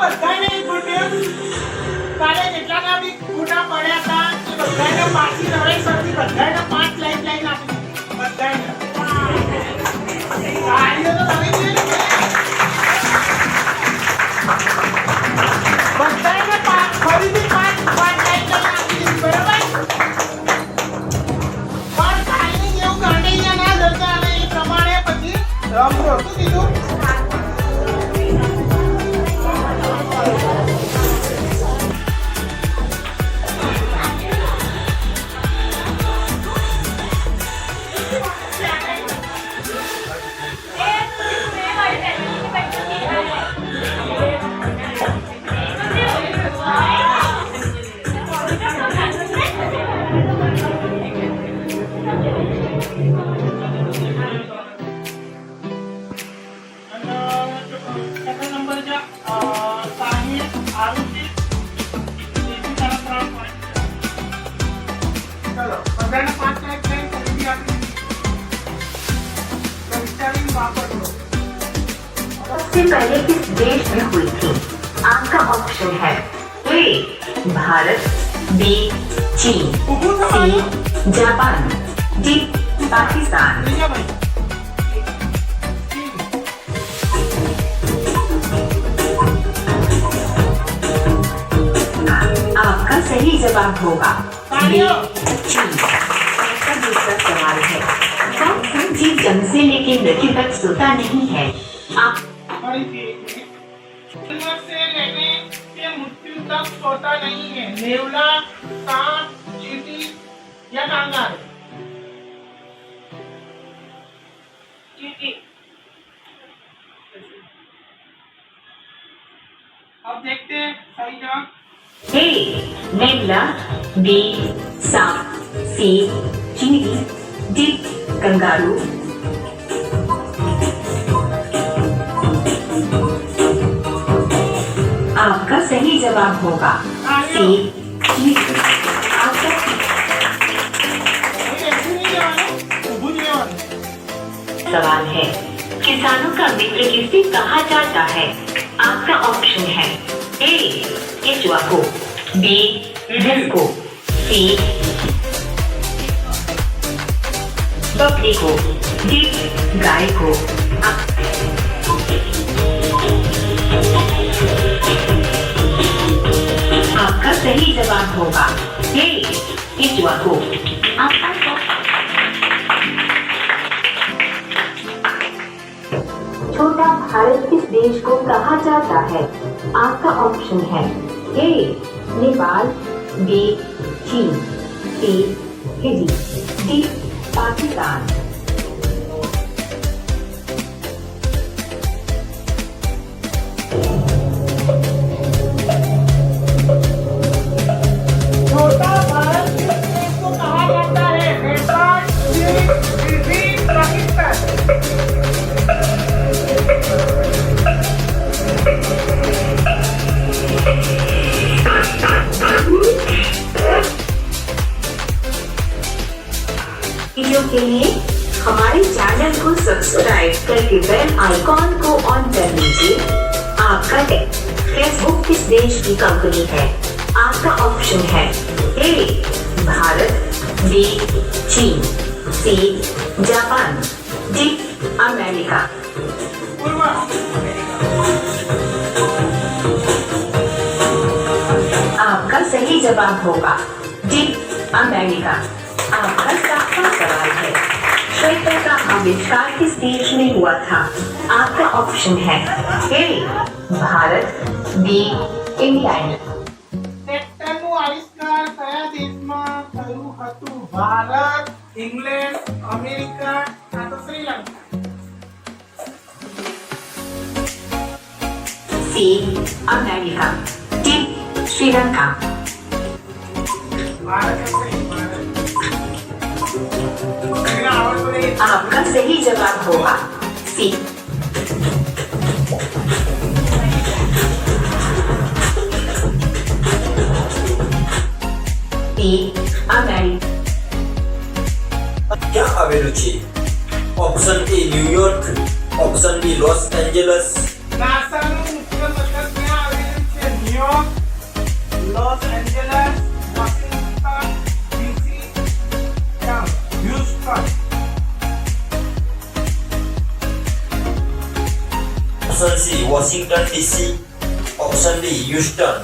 બધાને good news. કાલે જેટલાના બી ગુના પડ્યા હતા એ બધાને પાછી રવાઈ સરથી બધાને 5 લાઈન આપી બધાને. ગાડીઓ તો તમે છે ને બધાને ફરીથી 5 લાઈન આપી દીધી બરાબર. પણ કાલની જેવું ગાંડીયા ના જતા અને એ પ્રમાણે પછી રમો શું કીધું. सबसे पहले किस देश में हुई थी? आपका ऑप्शन है ए भारत, बी चीन, सी जापान, डी पाकिस्तान. आपका सही जवाब होगा बी चीन. आपका दूसरा सवाल है कौन जीव जन्म से लेकर मृत्यु तक सोता नहीं है? आप से लेने के मृत्यु तक सोता नहीं है. नेवला, सांप, चींटी या कांगारू? चींटी. अब देखते हैं सही जवाब. ए नेवला, बी सांप, सी चींटी, डी कंगारू. आपका सही जवाब होगा सी चींटी. आपका सवाल है किसानों का मित्र किसे कहा जाता है? आपका ऑप्शन है ए केचुआ को, बी भैंस को, सी बकरी को, डी गाय को. आपका सही जवाब होगा ए केचुआ को. छोटा भारत किस देश को कहा जाता है? आपका ऑप्शन है ए नेपाल, बी चीन, सी फिजी, डी पाकिस्तान. छोटा भारत किस देश को कहा जाता है? नेपाल, चीन, फिजी, पाकिस्तान. वीडियो के लिए हमारे चैनल को सब्सक्राइब करके बेल आइकॉन को ऑन कर लीजिए. आपका फेसबुक किस देश की कंपनी है? आपका ऑप्शन है ए भारत, बी चीन, सी जापान, डी अमेरिका. आपका सही जवाब होगा डी अमेरिका. आपका 7वां सवाल है स्वेटर का आविष्कार किस देश में हुआ था? आपका ऑप्शन है ए भारत, बी इंग्लैंड. ટ્રેક્ટરનું આવિષ્કાર કયા દેશમાં થયું હતું? ભારત, ઇંગ્લેન્ડ, અમેરિકા કાં તો Sri Lanka? C America, D Sri Lanka. Bharat કે ભારત? आपका सही जवाब होगा सी. क्या आवेલું છે option A New York, option B Los Angeles, નાસાનું મુખ્ય મથક ક્યાં આવેલું છે? New York, Los Angeles, Washington DC, Houston. Option C Washington DC, option D Houston.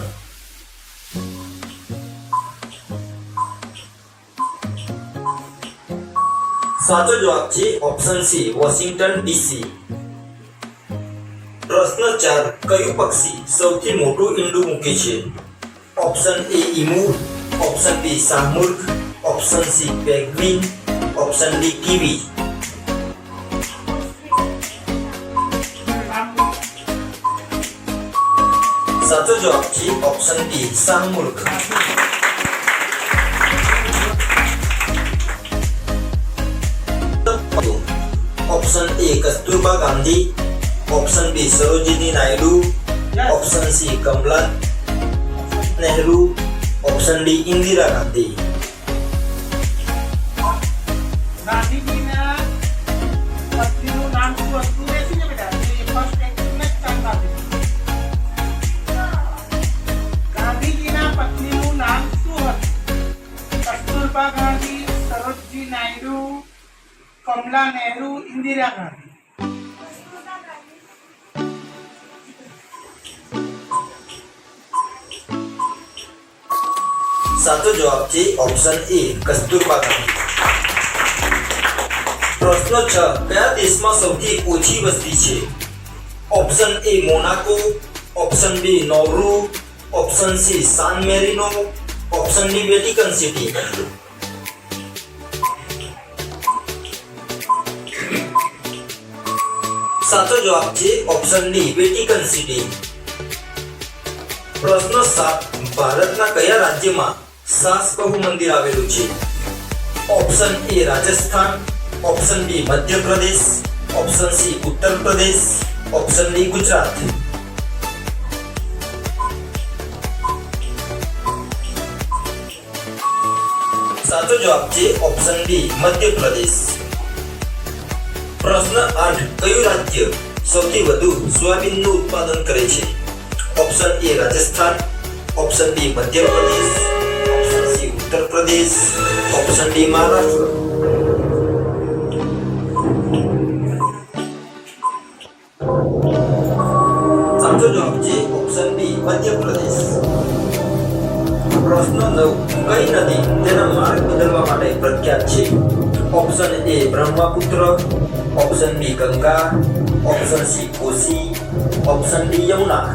સાચો જવાબ છે ઓપ્શન સી વોશિંગ્ટન ડીસી. પ્રશ્ન 4, કયું પક્ષી સૌથી મોટું ઈંડું મૂકે છે? Option A emu, option B શાહમૃગ, option C penguin, option D kiwi. સાચો જવાબ છે ઓપ્શન ડી શાહમૃગ. Option A Kasturba Gandhi, option B Sarojini Naidu, option C Kamala Nehru, option D Indira Gandhi. ગાંધીજીના પત્નીનું નામ શું હતું? એ છે ને બેટા, એ first active ને જ ચાંદ આપેલું. ગાંધીજીના પત્નીનું નામ શું હતું? કસ્તુરબા ગાંધી, સરોજજી નાયડુ, કમલા નહેરુ, ઇન્દિરા ગાંધી. સાચો જવાબ છે ઓપ્શન એ કસ્તુરબા ગાંધી. પ્રશ્ન 6, કયા દેશમાં સૌથી ઓછી વસ્તી છે? Option A Monaco, option B Norway, option C San Marino, option D Vatican City. સાચો જવાબ છે ઓપ્શન ડી વેટિકન સિટી. પ્રશ્ન 7, ભારતના કયા રાજ્યમાં સાસબહુ મંદિર આવેલું છે? Option A Rajasthan, option B Madhya Pradesh, option C Uttar Pradesh, option D Gujarat. સાચો જવાબ છે ઓપ્શન બી મધ્યપ્રદેશ. પ્રશ્ન 8, કયું રાજ્ય સૌથી વધુ સોયાબીનનું ઉત્પાદન કરે છે? Option A Rajasthan, option B Madhya Pradesh, option C Uttar Pradesh, option D Maharashtra. સાચો જવાબ છે ઓપ્શન બી મધ્યપ્રદેશ. પ્રશ્ન 9, કઈ નદી તેના માર્ગ બદલવા માટે પ્રખ્યાત છે? Option A Brahmaputra, option B Ganga, option C Kosi, option D Yamuna.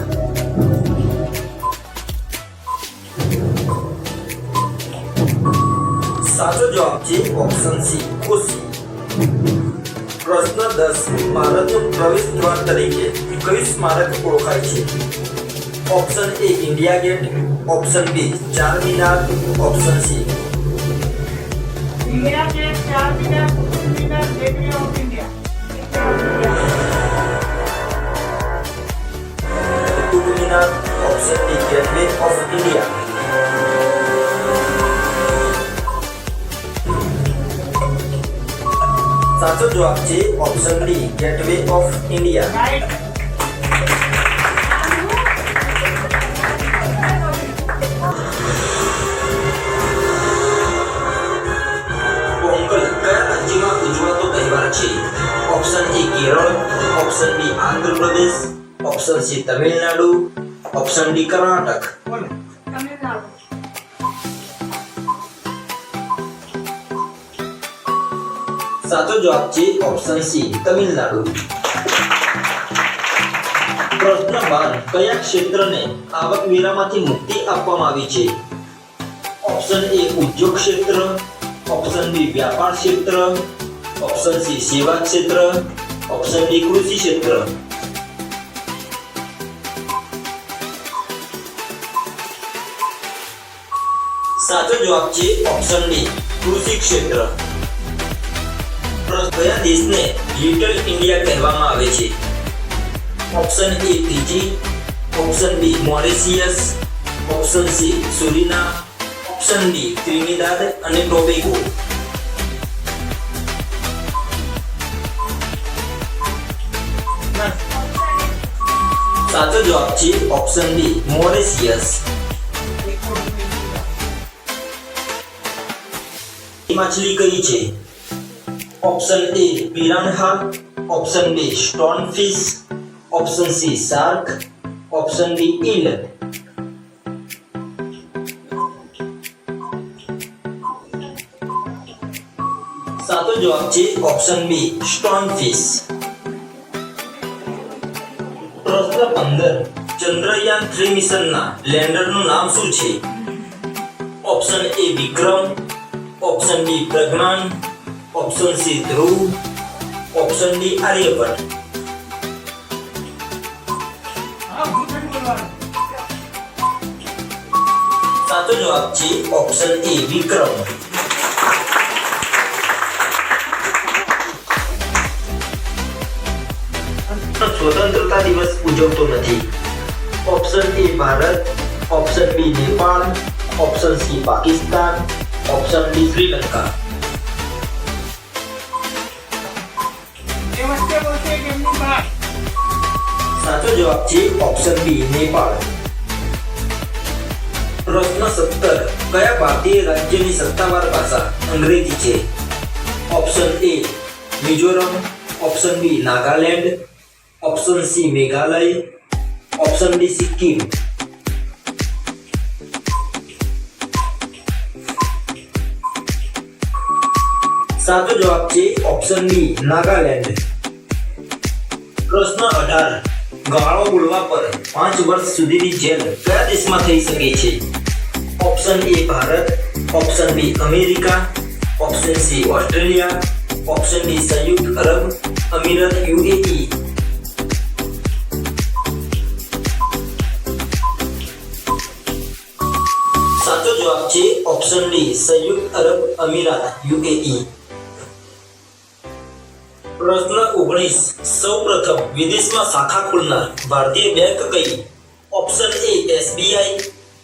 સાચો જવાબ છે ઓપ્શન સી કોસી. પ્રશ્ન 10, ભારતનું પ્રવેશ દ્વાર તરીકે કયું સ્મારક ઓળખાય છે? Option A India Gate, option B Charminar, option C India Gate, Charminar, Qutub Minar, Gateway of India. Qutub Minar, option D Gateway of India. સાચો જવાબ છે option D Gateway of India. Right. Pongal કયા રાજ્યમાં ઉજવાતો તહેવાર છે? Option A Kerala, option B Andhra Pradesh, option C Tamil Nadu, option D Karnataka. બોલો. સાચો જવાબ છે ઓપ્શન સી તમિલનાડુ. પ્રશ્ન 12, કયા ક્ષેત્રને આવકવેરામાંથી મુક્તિ આપવામાં આવી છે? ઓપ્શન એ ઉદ્યોગ ક્ષેત્ર, ઓપ્શન બી વ્યાપાર ક્ષેત્ર, ઓપ્શન સી સેવા ક્ષેત્ર, ઓપ્શન ડી કૃષિ ક્ષેત્ર. સાચો જવાબ છે ઓપ્શન ડી કૃષિ ક્ષેત્ર. કયા દેશને લિટલ ઇન્ડિયા કહેવામાં આવે છે? Option A Fiji, option B Mauritius, option C Suriname, option D Trinidad અને ટોબેગો. જવાબ છે ઓપ્શન બી મોરેશિયસ. માછલી કઈ છે? Option A piranha, option B stonefish, option C shark, option D eel. સાચો જવાબ છે ઓપ્શન બી સ્ટોનફિશ. પ્રશ્ન 15 ચંદ્રયાન 3 મિશનના લેન્ડરનું નામ શું છે? Option A Vikram, option B Pragyan, option C Dhruv, option D Aryabhatta. હા, ભૂતન બોલવાનું. સાચો જવાબ છે ઓપ્શન એ વિક્રમ. સ્વતંત્રતા દિવસ ઉજવતો નથી. Option A Bharat, option B Nepal, option C Pakistan, option D Sri Lanka. એ વચ્ચે બોલશે કે એમની બહાર. સાચો જવાબ છે ઓપ્શન બી નેપાળ. પ્રશ્ન 17 કયા ભારતીય રાજ્યની સત્તાવાર ભાષા અંગ્રેજી છે? Option A Mizoram, option B Nagaland, option C Meghalaya, option D Sikkim. સાચો જવાબ છે ઓપ્શન બી નાગાલેન્ડ. પ્રશ્ન 18 ગાળો બોલવા પર 5 વર્ષ સુધીની જેલ કયા દેશમાં થઈ શકે છે? Option A Bharat, option B America, option C Australia, option D સંયુક્ત અરબ અમીરાત યુએઈ. સાચો જવાબ છે ઓપ્શન ડી સંયુક્ત અરબ અમીરાત યુએઈ. પ્રશ્ન 19 સૌપ્રથમ વિદેશમાં શાખા ખોલનાર ભારતીય બેંક કઈ? Option A SBI,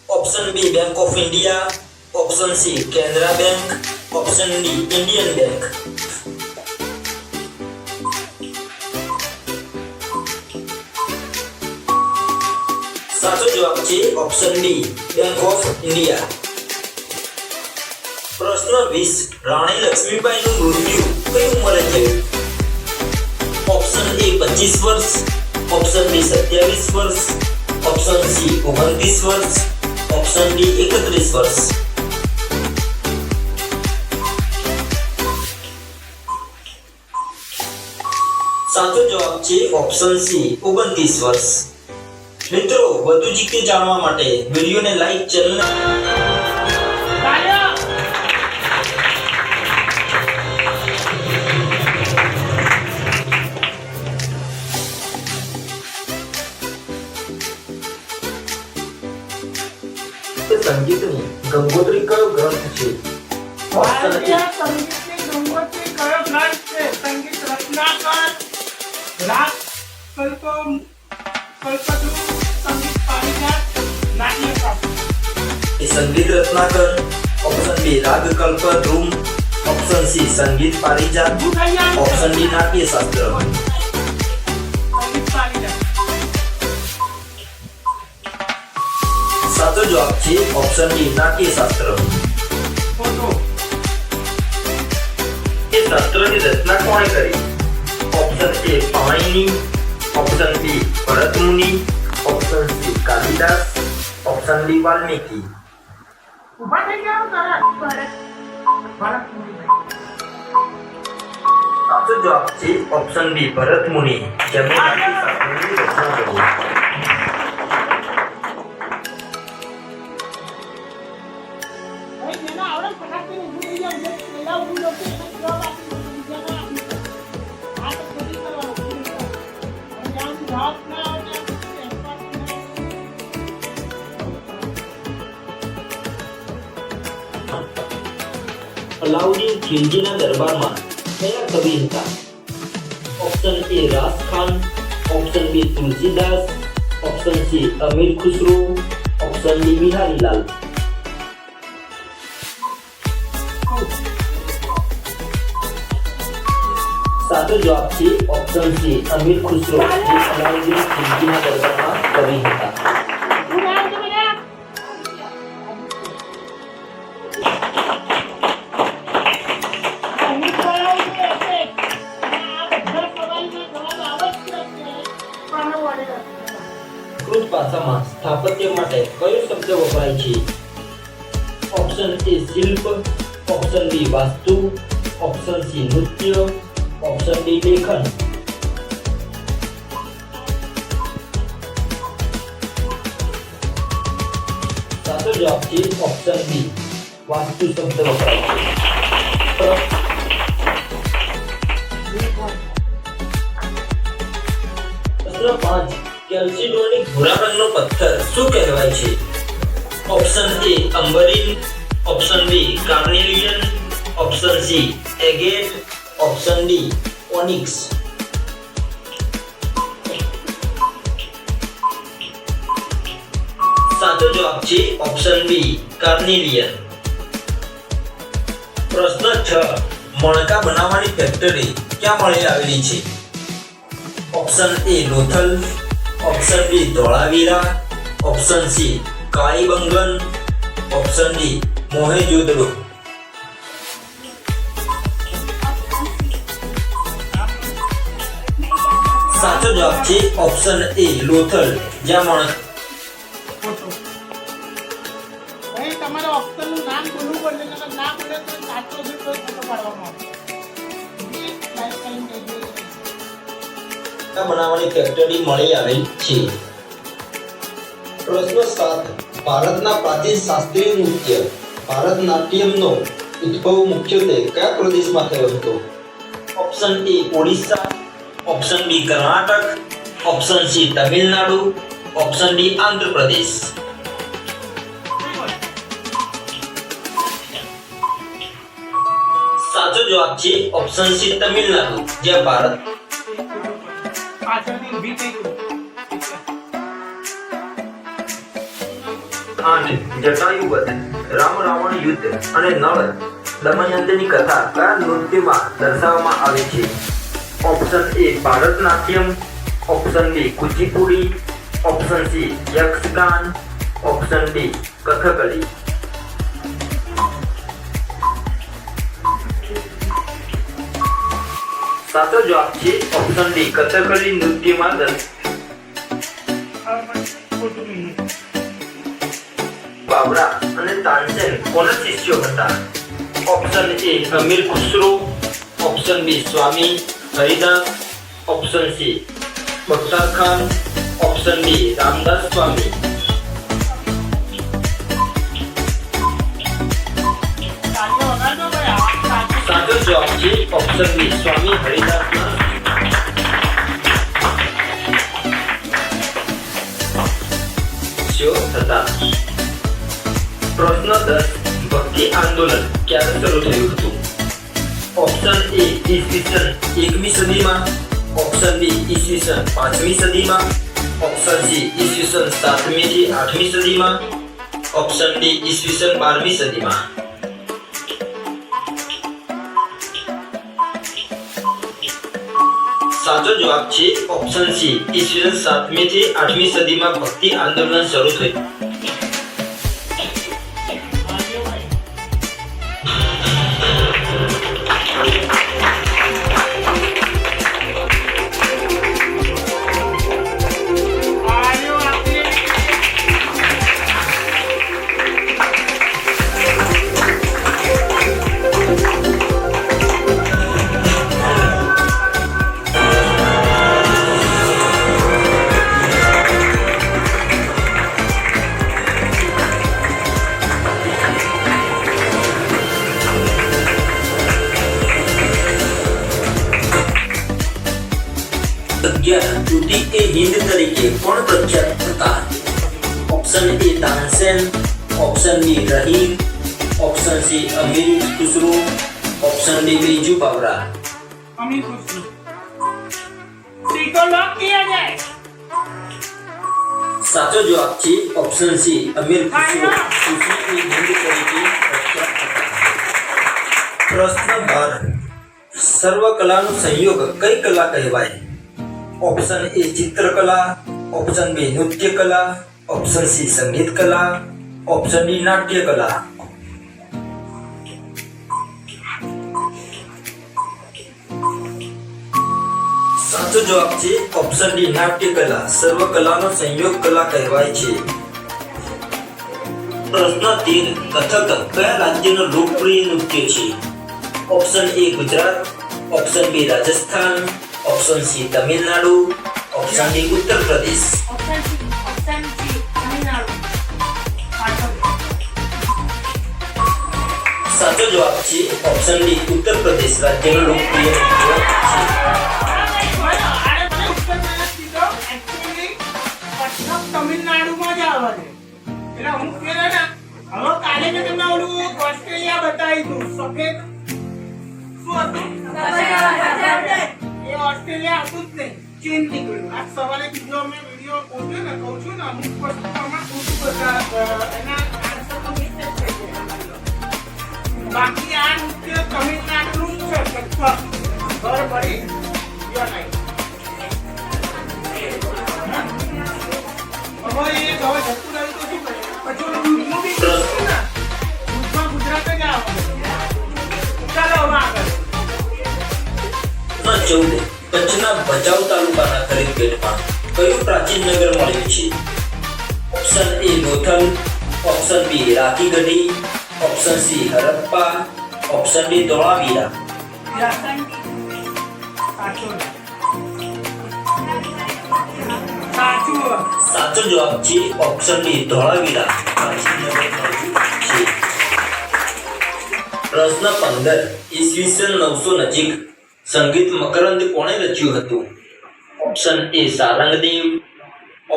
option B bank of India, option C Canara bank, option D Indian bank. સાચો જવાબ છે option D bank of India. પ્રશ્ન 20 રાણી લક્ષ્મીબાઈનું મૃત્યુ કઈ ઉંમરે થયું? ઓપ્શન એ 25 વર્ષ, ઓપ્શન બી 27 વર્ષ, ઓપ્શન સી 29 વર્ષ, ઓપ્શન ડી 31 વર્ષ. સાચો જવાબ છે ઓપ્શન સી 29 વર્ષ. મિત્રો વધુ જીકે જાણવા માટે વિડીયોને લાઈક, ચેનલને તાળીઓ. સંગીતની ગંગોત્રી કયો ગ્રંથ છે? ઓપ્શન એ ભારતીય સંગીતની ગંગોત્રી કયો ગ્રંથ છે? સંગીત રત્નાકર, રાગ કલ્પદ્રુ, સંગીત પારિજાત, નાટ્યશાસ્ત્ર. એ સંગીત રત્નાકર, ઓપ્શન બી રાગ કલ્પદ્રુમ, ઓપ્શન સી સંગીત પારિજાત, હું થઈ જાય ઓપ્શન ડી નાટ્યશાસ્ત્ર. સંગીત પારિજાત. સાચો જવાબ છે ઓપ્શન ડી નાટ્યશાસ્ત્ર. ફોટો. એ શાસ્ત્રની રચના કોણે કરી? ઓપ્શન એ પાણિની, ઓપ્શન બી ભરત મુનિ, option C Kalidas, option D Valmiki. ઊભા થઈ જાઓ તરત. ભરત મુનિ. સાચો જવાબ છે ઓપ્શન બી ભરત મુનિ, જેમણે નાટ્યશાસ્ત્રની રચના કરી. ભાઈ જેના આવડે ફટાકથી ઊભું થઈ જાવ. જે પહેલા ઊભું રહેશે એને જવાબ આપી દો. બીજાને આપી દો. આ તો ખોટી કરવાનું. ખોટી કરવાનું. અને જ્યાં સુધી જવાબ ના આવે ત્યાં સુધી એક્સપર્ટ અલાઉદ્દીન ખિલજીના દરબારમાં કયા કવિ હતા? Option A Raskhan, option B Tulsidas, option C Amir Khusro, option D Biharilal. સાચો જવાબ છે ઓપ્શન સી અમીર ખુસરો, જે અલાઉદ્દીન ખિલજીના દરબારમાં કવિ હતા? શું નામ છે બેટા? હું કરાવું છું એટલે. આ બધા સવાલના જવાબ આવે જ છે. પણ વળે નથી. સંસ્કૃત ભાષામાં સ્થાપત્ય માટે કયો શબ્દ વપરાય છે? ઓપ્શન એ શિલ્પ, ઓપ્શન બી વાસ્તુ, ઓપ્શન સી નૃત્ય, ઓપ્શન ડી લેખન. સાચો જવાબ છે ઓપ્શન બી વાસ્તુ શબ્દ વપરાય છે. પ્રશ્ન 5 કેલ્સિડોનિક ભૂરા રંગનો પથ્થર શું કહેવાય છે? ઓપ્શન એ અંબરીન, option B carnelian, option C agate, option D onyx. સાચો જવાબ છે ઓપ્શન બી કાર્નેલિયન. પ્રશ્ન 6 મણકા બનાવવાની ફેક્ટરી ક્યાં મળી આવેલી છે? Option A Lothal, option B Dholavira, option C Kalibangan, option D Mohenjo daro. સાચો જવાબ છે ઓપ્શન એ લોથલ, જ્યાં ખોટું. ભાઈ તમારે ઓપ્શનનું નામ બોલવું પડશે નકર ના બોલે તો સાચો છે તો ખોટો પાડવામાં આવે. બનાવવાની ફેક્ટરી મળી આવેલ છે. પ્રશ્ન 7 ભારતના પ્રાચીન શાસ્ત્રીય નૃત્ય ભારતનાટ્યમનો ઉદ્ભવ મુખ્યત્વે કયા પ્રદેશમાં થયો હતો? Option A Odisha, option B Karnataka, option C Tamil Nadu, option D Andhra Pradesh. સાચો જવાબ છે ઓપ્શન સી તમિલનાડુ, જ્યાં ભારત પાછળથી ઊભી થઈ ગઈ. અને જટાયુવધ, રામ રાવણ યુદ્ધ અને નળ દમયંતીની કથા કયા નૃત્યમાં દર્શાવવામાં આવે છે? Option A Bharatanatyam, option B Kuchipudi, option C Yakshagana, option D Kathakali. સાચો જવાબ છે ઓપ્શન ડી કથકલી નૃત્યમાં ખોટું નહીં. બાબરા અને તાનસેન કોના શિષ્યો હતા? Option A Amir Khusro, option B Swami Haridas, option C Bakhtar Khan, option D Ramdas Swami. સાચો વગાડો ભાઈ. આ સાચો. સાચો જવાબ છે ઓપ્શન બી સ્વામી હરિદાસના શિષ્યો હતા. પ્રશ્ન 10 ભક્તિ આંદોલન ક્યારે શરૂ થયું હતું? ઓપ્શન એ ઈસવીસન 1મી સદીમાં, ઓપ્શન બી ઈસવીસન 5મી સદીમાં, ઓપ્શન સી ઈસવીસન 7મી થી 8મી સદીમાં, ઓપ્શન ડી ઈસવીસન 12મી સદીમાં. સાચો જવાબ છે ઓપ્શન સી ઈસવીસન 7મી થી 8મી સદીમાં ભક્તિ આંદોલન શરૂ થયું. આવ્યો ભાઈ. આવ્યો આપણે. તૂટી એ હિંદ તરીકે કોણ પ્રખ્યાત હતા? Option A Tansen, option B Rahim, option C Amir Khusro, option D Baiju Bawra. અમીર ખુશરો. સીધો લોક કિયા જાય. સાચો જવાબ છે ઓપ્શન સી અમીર ખુસરો. તૂટી એ હિંદ તરીકે પ્રખ્યાત હતા. પ્રશ્ન 12 સર્વ કલાનો સંયોગ કઈ કલા કહેવાય? ઓપ્શન એ ચિત્રકલા, ऑप्शन बी नृत्य कला, ऑप्शन सी संगीत कला, ऑप्शन डी नाट्य कला. સાચો જવાબ છે ઓપ્શન ડી નાટ્ય કલા. સર્વ કલાનો સંયોગ કલા કહેવાય છે. પ્રશ્ન 3 કથક કયા રાજ્યનું લોકપ્રિય નૃત્ય છે? Option A Gujarat, option B Rajasthan, option C Tamil Nadu, option D Uttar Pradesh. Option C Tamil Nadu. સાચો જવાબ છે ઓપ્શન ડી ઉત્તર પ્રદેશ રાજ્યનું લોકપ્રિય નૃત્ય છે. તમિલનાડુમાં જ આવે છે. એટલે હું કહેલો ને, હવે કાલે મેં તમને ઓલું ઓસ્ટ્રેલિયા બતાવી દઉં. સફેદ શું હતું? એ ઓસ્ટ્રેલિયા હતું જ નહીં, ચીન નીકળ્યું. આજ સવારે બીજો મેં વિડીયો પોસ્ટ્યો ને, કહું છું ને અમુક વસ્તુમાં ખોટું એના આન્સર તો મિસ્ટેક થઈ ગયા. બાકી આ નૃત્ય તમિલનાડુનું જ છે. ઘર ભરી યો નહીં. હવે એ હવે જતું રહ્યું તો શું કરે? પછી ઓલું દૂધનું બી કીધું ને, દૂધમાં ગુજરાત જ આવે. ચાલો હવે આગળ. 14 કચ્છના ભચાઉ તાલુકાના ખરીદગેટમાં કયું પ્રાચીન નગર મળ્યું છે? Option A Lothal, option B Rakhigarhi, option C Harappa, option D Dholavira. સાચો જવાબ છે ઓપ્શન ડી ધોળાવીરા પ્રાચીન નગર મળ્યું છે. પ્રશ્ન 15 ઈસવીસન 900 નજીક સંગીત મકરંદ કોણે રચ્યું હતું? Option A Sarangdev,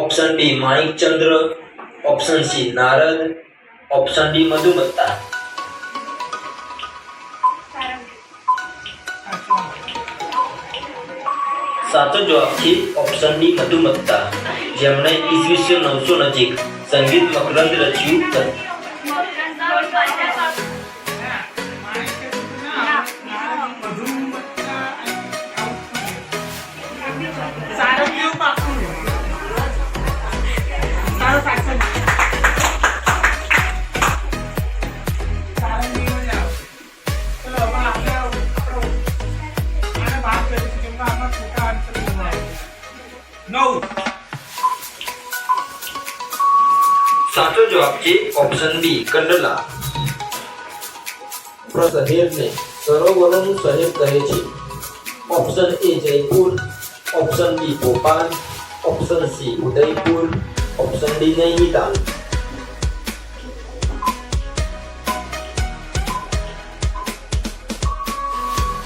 option B Manikchandra, option C Narad, option D Madhumatta. સાચો જવાબ છે ઓપ્શન ડી મધુમત્તા, જેમણે ઈસવીસન 900 નજીક સંગીત મકરંદ રચ્યું હતું. સાચો જવાબ છે ઓપ્શન બી કંડલા. શહેરને સરોવરોનું શહેર કહે છે. Option A Jaipur, option B Bhopal, option C Udaipur, option D Nainital.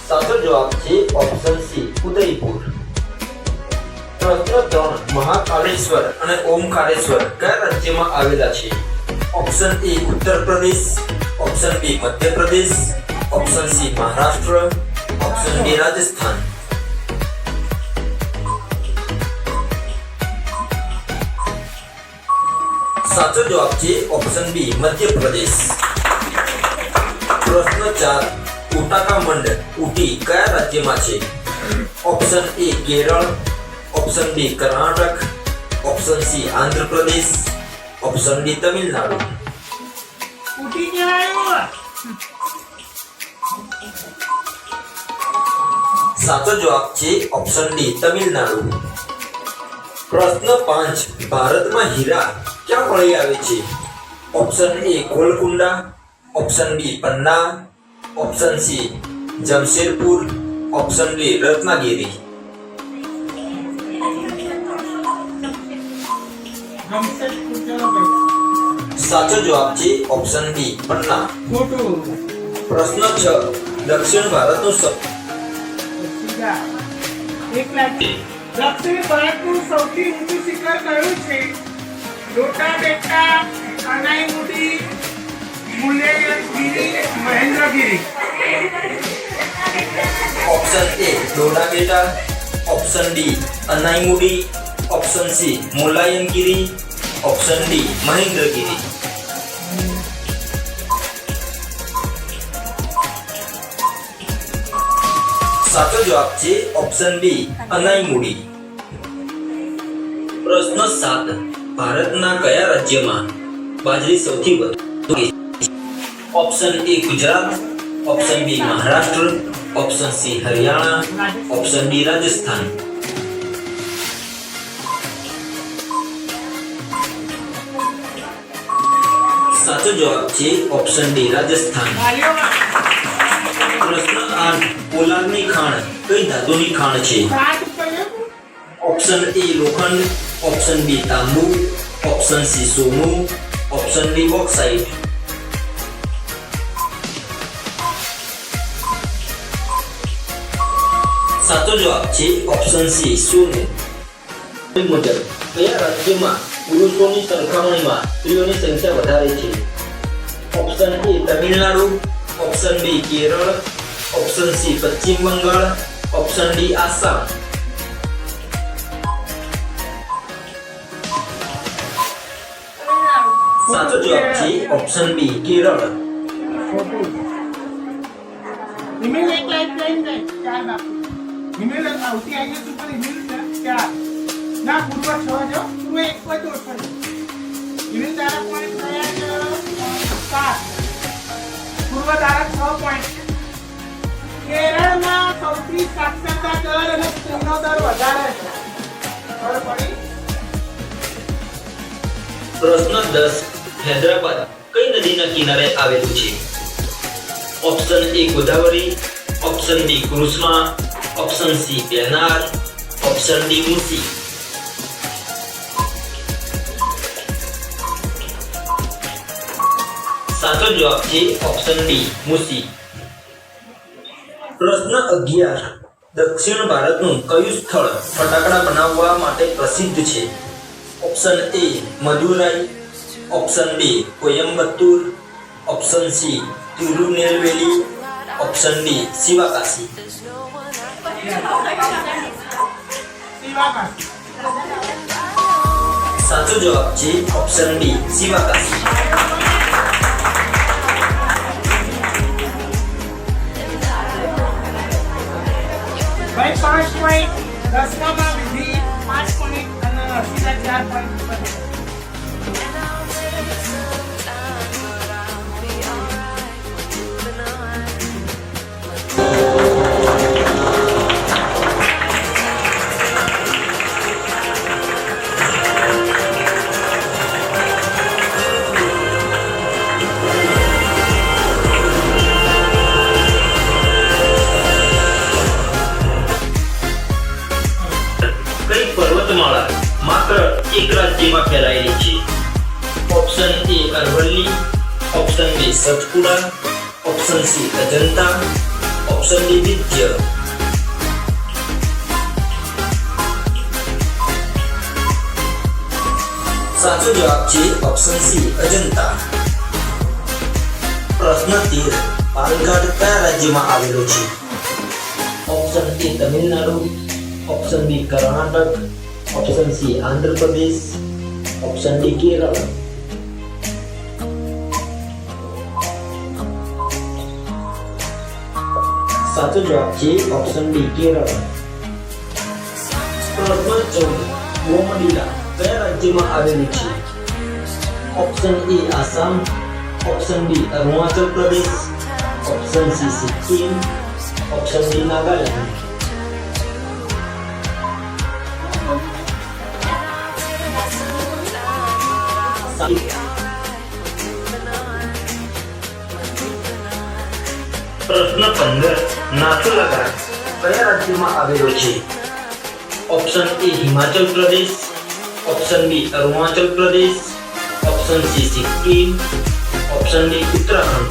સાચો જવાબ છે ઓપ્શન સી ઉદયપુર. પ્રશ્ન 3 મહાકાલેશ્વર અને ઓમકારેશ્વર કયા રાજ્યમાં આવેલા છે? ઓપ્શન એ ઉત્તર Pradesh, option B Madhya Pradesh, option C Maharashtra, option D Rajasthan. સાચો જવાબ છે ઓપ્શન બી મધ્ય પ્રદેશ. પ્રશ્ન 4 ઉટાકામંડ ઉટી કયા રાજ્યમાં છે? Option A Kerala, option B Karnataka, option C Andhra Pradesh, option D Tamil Nadu. ઉઠી ગયા. સાચો જવાબ છે ઓપ્શન ડી તમિલનાડુ. પ્રશ્ન 5 ભારતમાં હીરા ક્યાં મળી આવે છે? Option A Golconda, option B Panna, option C Jamshedpur, option D Ratnagiri. સાચો જવાબ છે ઓપ્શન બી પન્ના. પ્રશ્ન 6 દક્ષિણ ભારતનું દક્ષિણ ભારતનું સૌથી ઊંચું શિખર કયું છે? Doddabetta, Anaimudi, Mullayanagiri, Mahendragiri. Option A Doddabetta, option D Anaimudi, option C Mullayanagiri, option D Mahendragiri. સાચો જવાબ છે ઓપ્શન બી અનાઈમુડી. પ્રશ્ન 7. ભારતના કયા રાજ્યમાં બાજરી સૌથી વધુ? Option A Gujarat, option B Maharashtra, option C Haryana, option D Rajasthan. સાચો જવાબ છે ઓપ્શન D રાજસ્થાન. તાળીઓમાં. પ્રશ્ન 8. પોલાદની ખાણ કઈ ધાતુની ખાણ છે? સાત કયો? ઓપ્શન A લોખંડ, ઓપ્શન B તાંબુ, ઓપ્શન C સોનું, ઓપ્શન D બોક્સાઇટ. સાચો જવાબ છે ઓપ્શન C સોનું. મુજબ કયા રાજ્યમાં પુરુષોની સરખામણીમાં સ્ત્રીઓની સંખ્યા વધારે છે? Option A Tamil Nadu, option B Kerala, option C પશ્ચિમ બંગાળ, ઓપ્શન D આસામ. સાચો જવાબ છે ઓપ્શન B કેરળ. ઈમેલ એક લાઈટ લઈને જાય. ચાર નાખો. ઈમેલ આવતી આવી છે પણ ઈમેલ છે. ચાર. ના પૂર્વ 6 જો. પૂર્વ 1 કોઈ ઓછો. ઈમેલ તારા પોઈન્ટ થયા છે 7. પૂર્વ તારા 6 પોઈન્ટ. કેરળમાં સૌથી સાક્ષરતા દર અને સ્ત્રીનો દર વધારે છે. ખબર પડી? પ્રશ્ન 10. હૈદરાબાદ કઈ નદીના કિનારે આવેલું છે? Option A Godavari, option B Krishna, option C Penner, option D Musi. સાચો જવાબ છે ઓપ્શન D મૂસી. પ્રશ્ન 11. દક્ષિણ ભારતનું કયું સ્થળ ફટાકડા બનાવવા માટે પ્રસિદ્ધ છે? Option A Madurai, option B Coimbatore, option C Tirunelveli, option D Sivakasi. Sivakasi. સાચો જવાબ છે ઓપ્શન D શિવાકાશી. ભાઈ 5 પોઈન્ટ. 10માં વિધિ 5 પોઈન્ટ અને અર્શિતા 4 પોઈન્ટ. કઈ પર્વતમાળા માત્ર એક રાજ્યમાં ફેલાયેલી છે? Option A Aravalli, option B Satpura, option C Ajanta, option D Vindhya. સાચો જવાબ છે ઓપ્શન C અજંતા. પ્રશ્ન 13. પાલઘાટ કયા રાજ્યમાં આવેલો છે? Option A Tamil Nadu, option B Karnataka, option C Andhra Pradesh, option D Kerala. સાચો જવાબ છે ઓપ્શન D કેરળ. પ્રશ્ન 14. બોમડીલા કયા રાજ્યમાં આવેલું છે? Option A Assam, option B Arunachal Pradesh, option C Sikkim, option D Nagaland. પ્રશ્ન 15. નાથુલા ઘાટ કયા રાજ્યમાં આવેલો છે? Option A Himachal Pradesh, option B Arunachal Pradesh, option C Sikkim, option D Uttarakhand.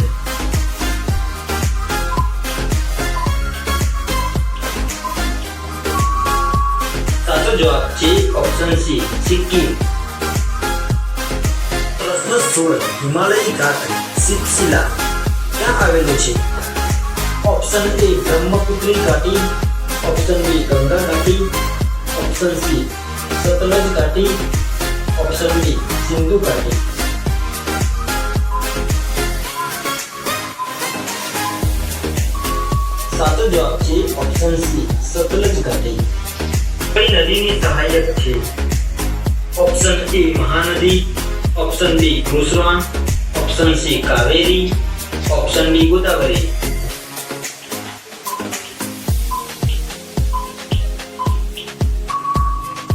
સાચો જવાબ છે ઓપ્શન C સિક્કિમ. પ્રશ્ન 16. હિમાલય ઘાટ સિલસિલા ક્યાં આવેલું છે? ઓપ્શન A બ્રહ્મપુત્રી ઘાટી, ઓપ્શન B ગંગા ઘાટી, ઓપ્શન C સતલજ ઘાટી, ઓપ્શન D સિંધુ ઘાટી. સાચો જવાબ છે ઓપ્શન C સતલજ ઘાટી. કઈ નદીની સહાયક છે? Option A Mahanadi, option B Krishna, option C Kaveri, option D Godavari.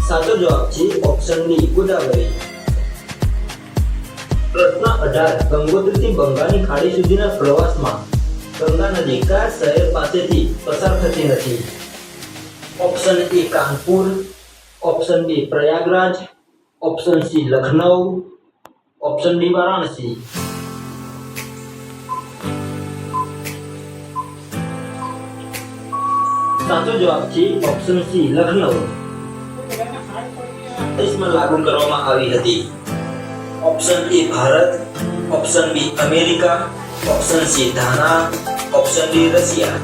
સાચો જવાબ છે ઓપ્શન ડી ગોદાવરી. પ્રશ્ન 18 ગંગોત્રીથી બંગાળની ખાડી સુધીના પ્રવાસમાં ગંગા નદી કયા શહેર પાસેથી પસાર થતી નથી? Option A Kanpur, option B Prayagraj, option C Lucknow, option D Varanasi. સાચો જવાબ છે ઓપ્શન સી લખનઉ. દેશમાં લાગુ કરવામાં આવી હતી. Option A Bharat, option B America, option C Ghana, option D Russia.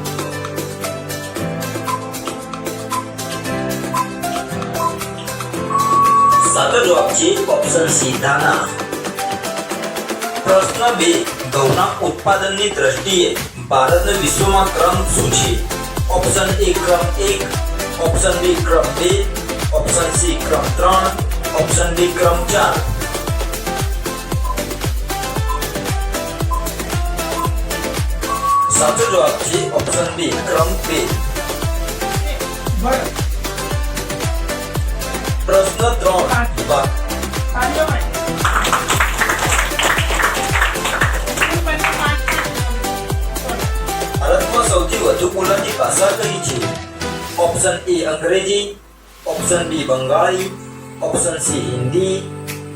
સાચો જવાબ છે ઓપ્શન સી ઘાના. પ્રશ્ન 2 ઘઉંના ઉત્પાદનની દ્રષ્ટિએ ભારતનો વિશ્વમાં ક્રમ શું છે? ઓપ્શન એ ક્રમ 1, ઓપ્શન બી ક્રમ 2, ઓપ્શન સી ક્રમ 3, ઓપ્શન ડી ક્રમ 4. સાચો જવાબ છે ઓપ્શન બી ક્રમ 2. પ્રશ્ન 3 ભારતમાં સૌથી વધુ બોલાતી ભાષા કઈ છે? Option A Angrezi, option B Bangali, option C Hindi,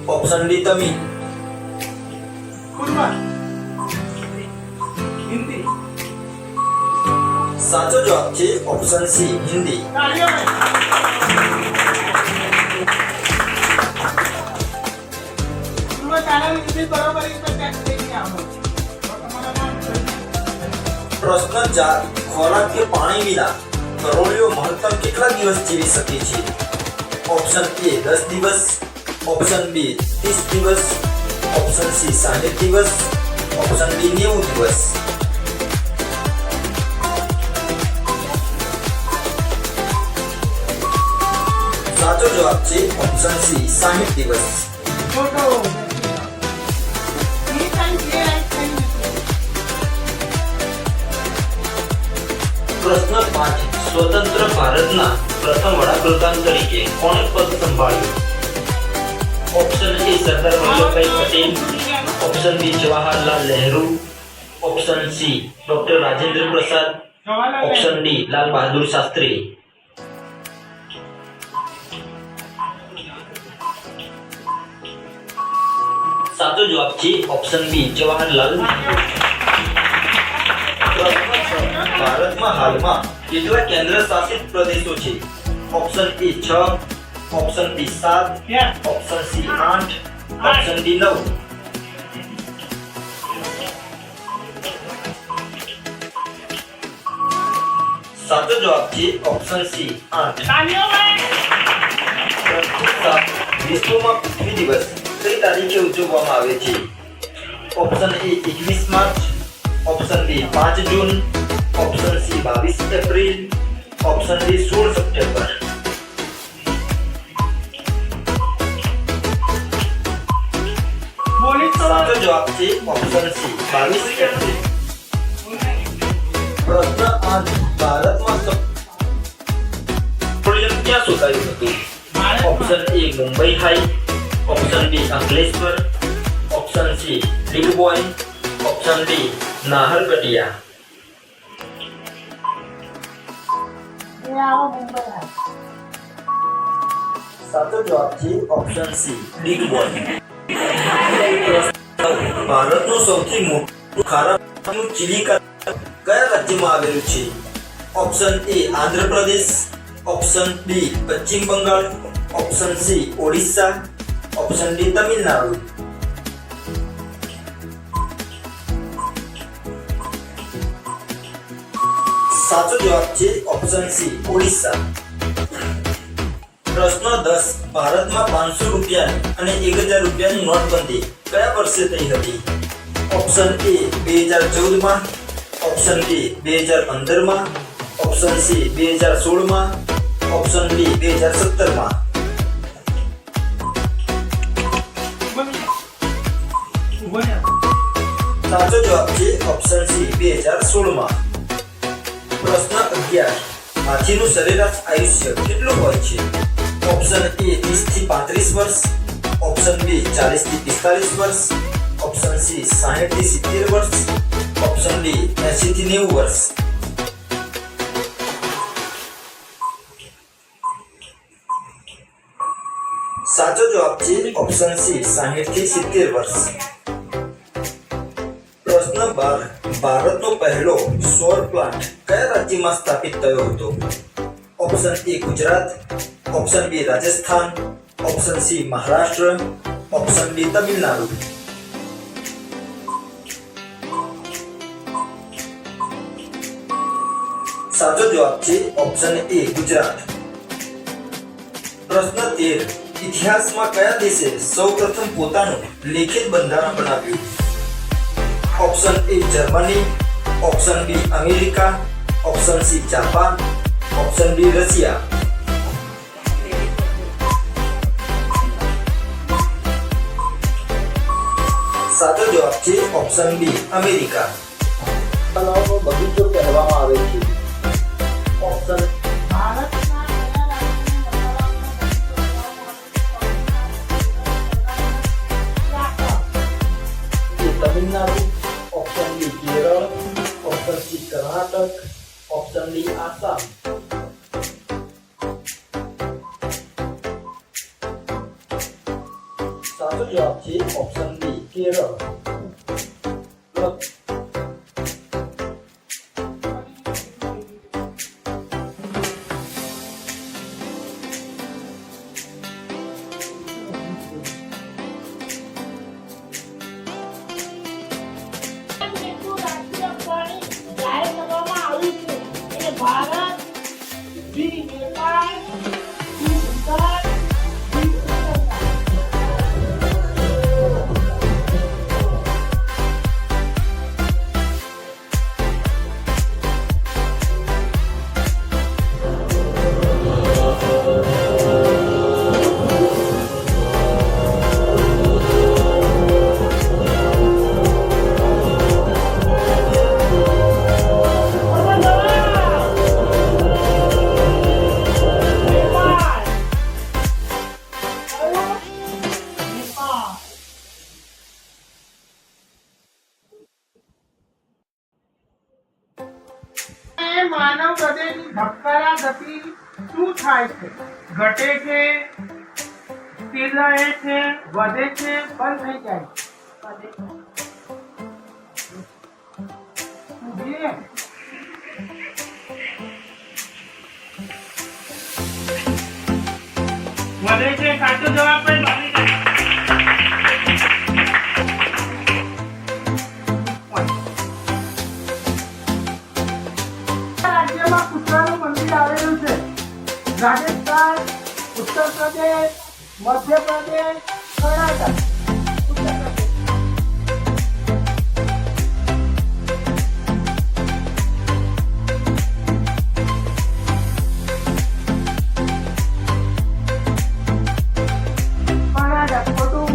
option D Tamil. Hindi. સાચો જવાબ છે ઓપ્શન સી હિન્દી. પ્રશ્ન 4 ખોરાક કે પાણી વિના કરોળીઓ મહત્તમ કેટલા દિવસ જીવી શકે છે? ઓપ્શન એ 10 દિવસ, ઓપ્શન બી 30 દિવસ, ઓપ્શન સી 60 દિવસ, ઓપ્શન ડી 90 દિવસ. સાચો જવાબ છે ઓપ્શન સી 60 દિવસ. પ્રશ્ન 5 સ્વતંત્ર ભારતના પ્રથમ વડાપ્રધાન તરીકે કોણે પદ સંભાળ્યું? Option A Sardar Vallabhbhai Patel, option B Jawaharlal Nehru, option C doctor Rajendra Prasad, option D Lal Bahadur Shastri. સાચો જવાબ છે ઓપ્શન બી જવાહરલાલ નહેરુ. ભારતમાં હાલમાં કેટલા કેન્દ્ર શાસિત પ્રદેશો છે? Option A 6, option B 7, option C 8, option D 9. સાચો જવાબ છે ઓપ્શન સી 8. વિશ્વમાં પૃથ્વી દિવસ કઈ તારીખે ઉજવવામાં આવે છે? Option A 21 March, option B 5 June, option C 22 April, option D 16 September. સાચો જવાબ છે ઓપ્શન સી 22 એપ્રિલ. પ્રશ્ન 8 ભારતમાં પેટ્રોલિયમ ક્યાં શોધાયું હતું? Option A Mumbai High, option B Ankleshwar, option C Digboi, option D Naharkatiya. સાચો જવાબ છે ઓપ્શન સી ડિગબોય. ભારતનું સૌથી મોટું ખારાનું ચિલિકા કયા રાજ્યમાં આવેલું છે? Option A Andhra Pradesh, option B Paschim Bengal, option C Odisha, option D Tamil Nadu. સાચો જવાબ છે ઓપ્શન સી ઓડિશા. પ્રશ્ન 10 ભારતમાં 500 રૂપિયાની અને 1000 રૂપિયાની નોટબંધી કયા વર્ષે થઈ હતી? ઓપ્શન એ 2014 માં, ઓપ્શન બી 2015 માં, ઓપ્શન સી 2016 માં, ઓપ્શન ડી 2017 માં. સાચો જવાબ છે ઓપ્શન સી 2016 માં. પ્રશ્ન 11 હાથીનું સરેરાશ આયુષ્ય કેટલું હોય છે? ઓપ્શન એ 30 થી 35 વર્ષ, ઓપ્શન બી 40 થી 45 વર્ષ, ઓપ્શન સી 60 થી 70 વર્ષ, ઓપ્શન ડી 80 થી 90 વર્ષ. સાચો જવાબ છે ઓપ્શન સી 60 થી 70 વર્ષ. પ્રશ્ન 12 ભારતનો પહેલો સૌર પ્લાન્ટ કયા રાજ્યમાં સ્થાપિત થયો હતો? Option A Gujarat, option B Rajasthan, option C Maharashtra, option D Tamil Nadu. સાચો જવાબ છે ઓપ્શન એ ગુજરાત. પ્રશ્ન 13 ઇતિહાસમાં કયા દેશે સૌપ્રથમ પોતાનું લિખિત બંધારણ બનાવ્યું? Option A Germany, option B America, option C Japan, option D Russia. સાચો જવાબ છે ઓપ્શન બી અમેરિકા. તળાવનો બગીચો કહેવામાં આવે છે. ઓપ્શન ભારતના કયા રાજ્યનું A Tamil Nadu, option B Kerala, option C Karnataka, option D Assam. સાચો જવાબ છે ઓપ્શન બી કેરળ. જેટલું રાષ્ટ્રીય પ્રાણી જાહેર કરવામાં આવ્યું છે એને ભારત, બી નેપાળ, સી ભૂટાન, ડી શ્રીલંકા. માનવ હૃદયની ધબકારા ગતિ શું થાય છે? ઘટે છે, સ્થિર રહે છે, વધે છે, બંધ થઈ જાય છે? વધે છે. સાચો જવાબ પણ બની જાય. રાજ્યમાં કૃષ્ણનું મંદિર આવેલું છે? રાજસ્થાન, ઉત્તર પ્રદેશ, મધ્ય પ્રદેશ, કર્ણાટક. ઉત્તર પ્રદેશ. કર્ણાટક ખોટું.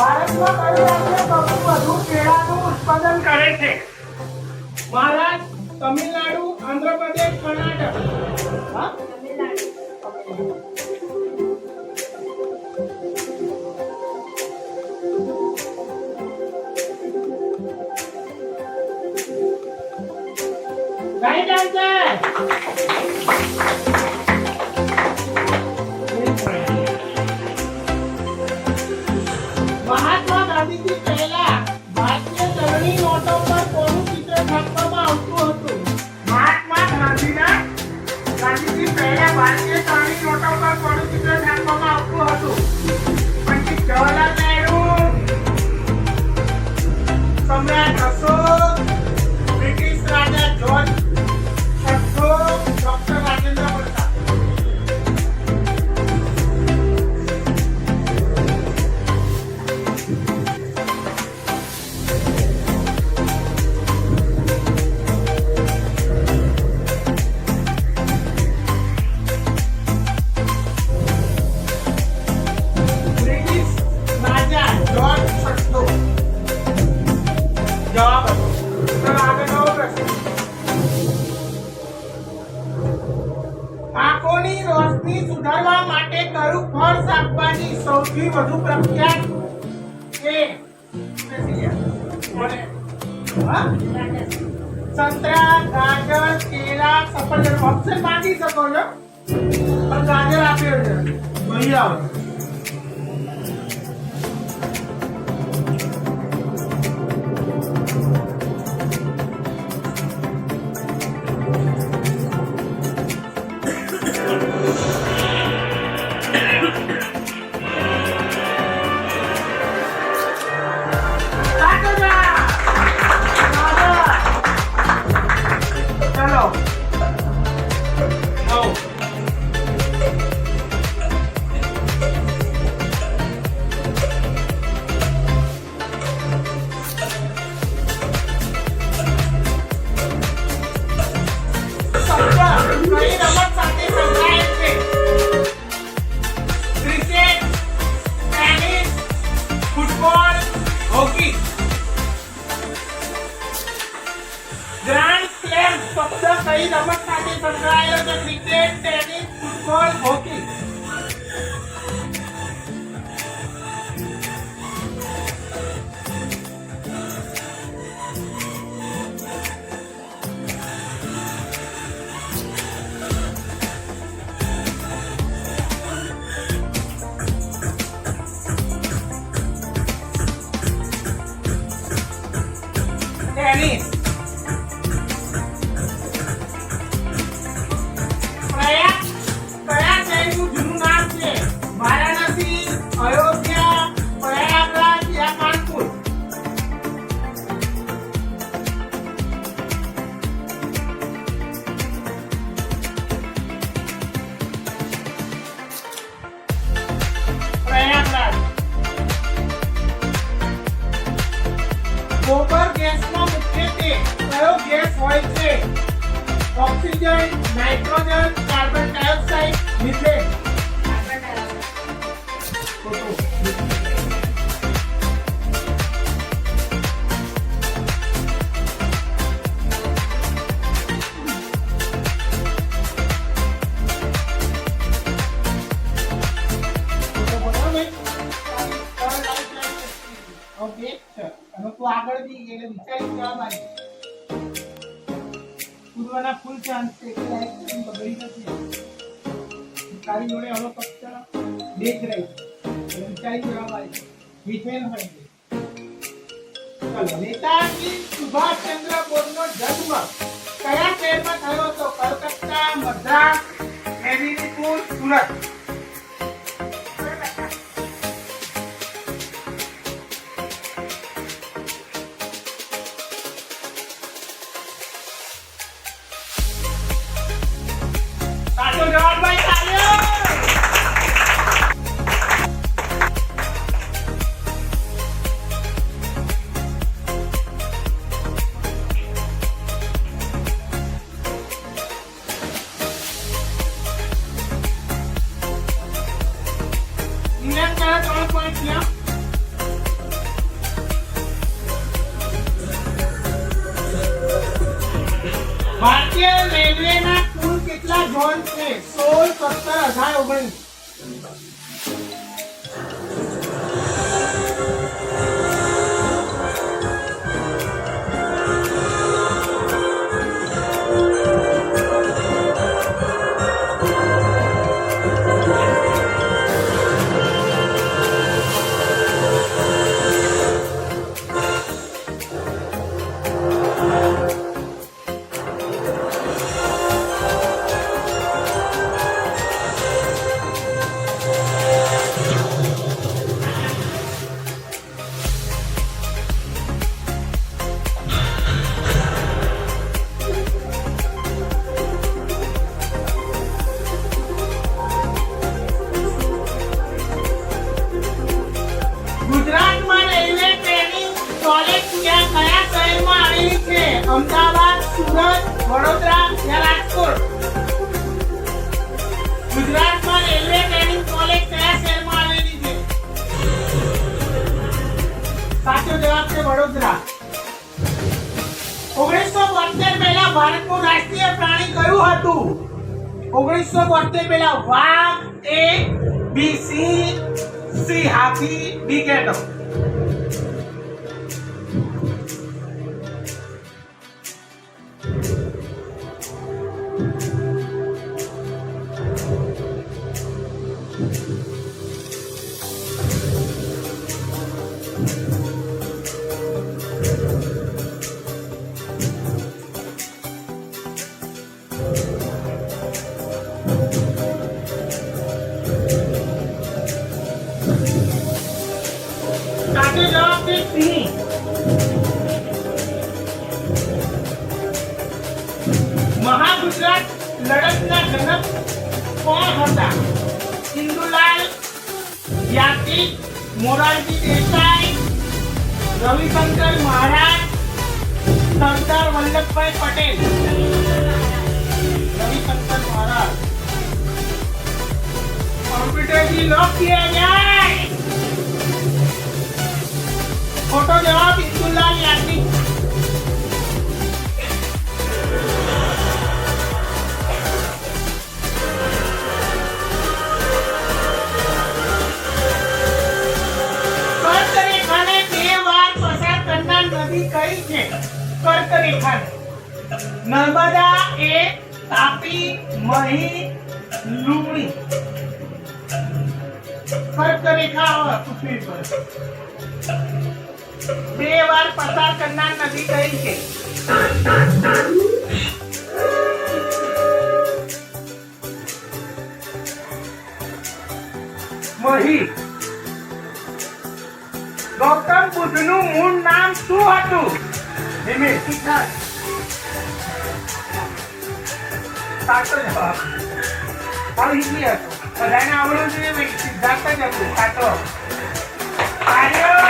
ભારતમાં કયું રાજ્ય સૌથી વધુ કેળાનું ઉત્પાદન કરે છે? મહારાષ્ટ્ર, તમિલનાડુ, આંધ્રપ્રદેશ, કર્ણાટક. હા? Right answer. મહાત્મા ગાંધીજી પહેલા ભારતીય ચલણી નોટો પર કોનું ચિત્ર છાપવામાં આવતું હતું? મહાત્મા ગાંધીજી પહેલા ભારતીય ચલણી નોટો પર કોનું ચિત્ર છાપવામાં આવતું હતું? પંડિત જવાહરલાલ નહેરુ, સમ્રાટ અશોક, બ્રિટિશ રાજા જ્યોર્જ છઠ્ઠો, ડોક્ટર રાજેન્દ્ર પ્રસાદ. સૌથી વધુ પ્રખ્યાત એ હા? સંતરા, ગાજર, કેળા, સફરજન ઓપ્શન માંગી શકો છો પણ ગાજર આપ્યો છે અહીં આવો. ગોબર ગેસમાં મુખ્યત્વે કયો ગેસ હોય છે? Oxygen, nitrogen, carbon dioxide, methane. Okay અને તું આગળ બી એટલે વિચારી જવાબ આવી પૂર્વના ફૂલ ચાન્સ છે કે લાઈક બગડી નથી તારી જોડે હવે ફક્ત બે જ રહી એટલે વિચારી જવાબ આવી મિથેન હોય છે. ચલો, નેતાજી સુભાષચંદ્ર બોઝનો જન્મ કયા શહેરમાં થયો હતો? કલકત્તા, મદ્રાસ, મેદિનીપુર, સુરત. સાચો જવાબ ભાઈ તાળીઓ. ઇંગ્લેન્ડ કયા 3 પોઈન્ટ થયા? ભારતીય રેલવેના કુલ કેટલા ઝોન છે? 16, 17, 18, 19. ગુજરાતમાં રેલવે ટ્રેનિંગ કોલેજ કયા શહેરમાં આવેલી છે? અમદાવાદ, સુરત, વડોદરા યા રાજકોટ? ગુજરાતમાં રેલવે ટ્રેનિંગ કોલેજ કયા શહેરમાં આવેલી છે? સાચો જવાબ છે વડોદરા. 1972 પહેલા ભારતનું રાષ્ટ્રીય પ્રાણી કયું હતું? 1972 પહેલા વાઘ, A, B, C, C. Happy, D. Ghetto. સાચો જવાબ છે C. મહાગુજરાત લડતના જનક કોણ હતા? ઇન્દુલાલ, યાતી, મોરારજી દેસાઈ, રવિશંકર મહારાજ, સરદાર વલ્લભભાઈ પટેલ. रविशंकर महाराज. कंप्यूटर जी लॉक किया जाए. फोटो जवाब इंदुलाल यादव. કર્કરેખાને 2 વાર પસાર કરનાર નદી કઈ છે? કર્કરેખાને નર્મદા, એ તાપી, મહી, લુમણી. કર્કરેખા પૃથ્વી પર 2 વાર પસાર કરનાર નદી કઈ છે? મહી. ગૌતમ બુદ્ધનું મૂળ નામ શું હતું? સિદ્ધાર્થ. સાચો જવાબ. હવે ઈઝી હતો, બધાને આવડવું જોઈએ ભાઈ. સિદ્ધાર્થ જ હતું. સાચો. આર્યો.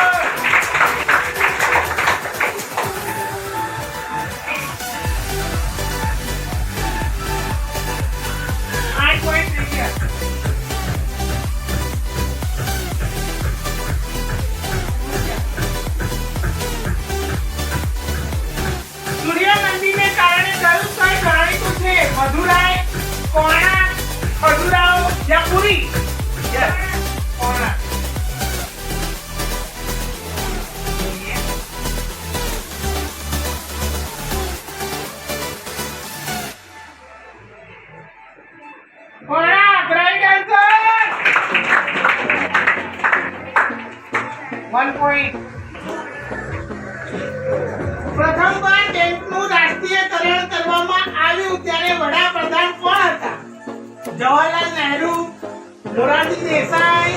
8 પોઈન્ટ થઈ ગયા. સૂર્યનંદીને કારણે કયું સ્થળ જાણીતું છે? મધુરાય, કોણાર્ક, ખજુરાહો યા Puri? Yes, Konark. Konark right answer. 1 point. પ્રથમવાર બેંકનું રાષ્ટ્રીયકરણ કરવામાં આવ્યું ત્યારે વડાપ્રધાન કોણ હતા? જવાહરલાલ નહેરુ, મોરારજી દેસાઈ,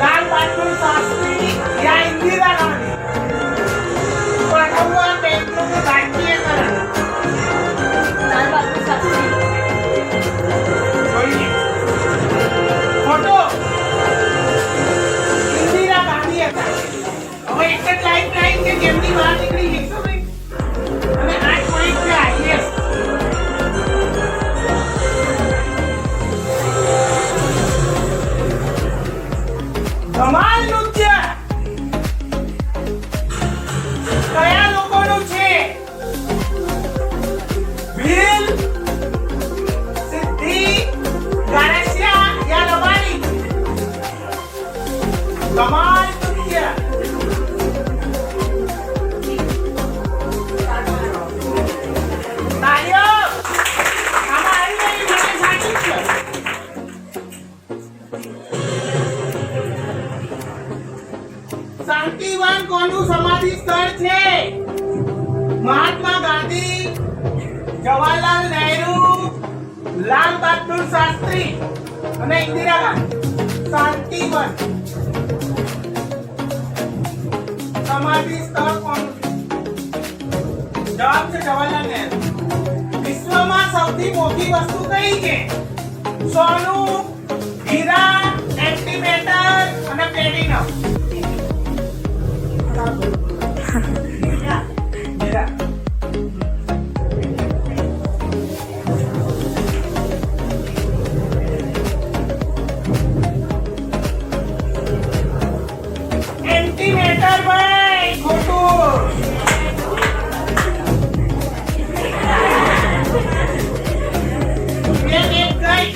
લાલ બહાદુર શાસ્ત્રી યા ઇન્દિરા ગાંધી? પ્રથમવાર બેંકનું રાષ્ટ્રીયકરણ. લાલ બહાદુર શાસ્ત્રી. જોઈએ. ફોટો ઇન્દિરા ગાંધી હતા. હવે એક જ લાઈન લાઈન કે જેમની બહાર નીકળી જઈશું ભાઈ. અને 8 પોઈન્ટ છે. આઈએસ. ધમાલ નૃત્ય કયા લોકોનું છે? ભીલ, સિદ્ધી, ગારસિયા યા રબારી? ધમાલ નૃત્ય. તાળીઓ. આમાં આવી ગઈ મને સાચું છે. શાંતિવન કોનું સમાધિ સ્થળ છે? મહાત્મા ગાંધી, જવાહરલાલ નહેરુ, લાલ બહાદુર શાસ્ત્રી અને ઇન્દિરા ગાંધી. શાંતિવન સમાધિ સ્થળ કોનું છે? જવાબ છે જવાહરલાલ નહેરુ. વિશ્વમાં સૌથી મોટી વસ્તુ કઈ છે? સોનું, હીરા, એન્ટીમેટર અને પ્લેટિનમ. હીરા. એન્ટીમેટર ભાઈ ખોટું. એક ગઈ.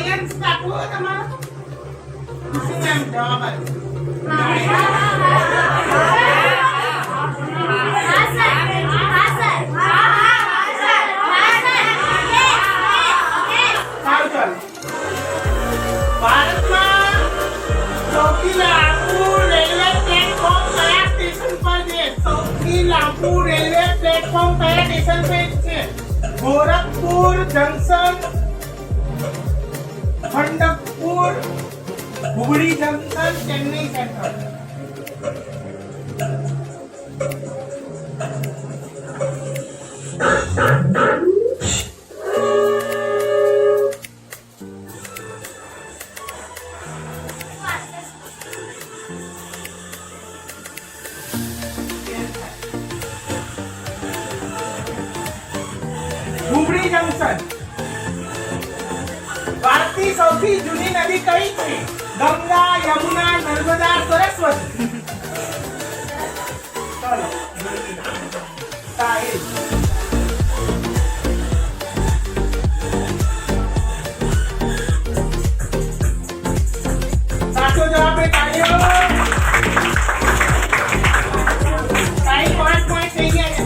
ઓડિયન્સ રાખવો હોય તમારો શું એમ જવાબ આપ્યો સારું ચાલો ભારતમાં સૌથી લાંબુ રેલવે પ્લેટફોર્મ કયા સ્ટેશન પર છે સૌથી લાંબુ રેલવે પ્લેટફોર્મ કયા સ્ટેશન પર છે Gorakhpur junction Kharagpur Hubli junction Chennai Central Hubli junction ભારતની સૌથી જૂની નદી કઈ છે ગંગા યમુના નર્મદા સરસ્વતી ચલો સાહિલ સાચો જવાબ એ તાળીઓ સાહિલ 5 પોઈન્ટ થઈ ગયા છે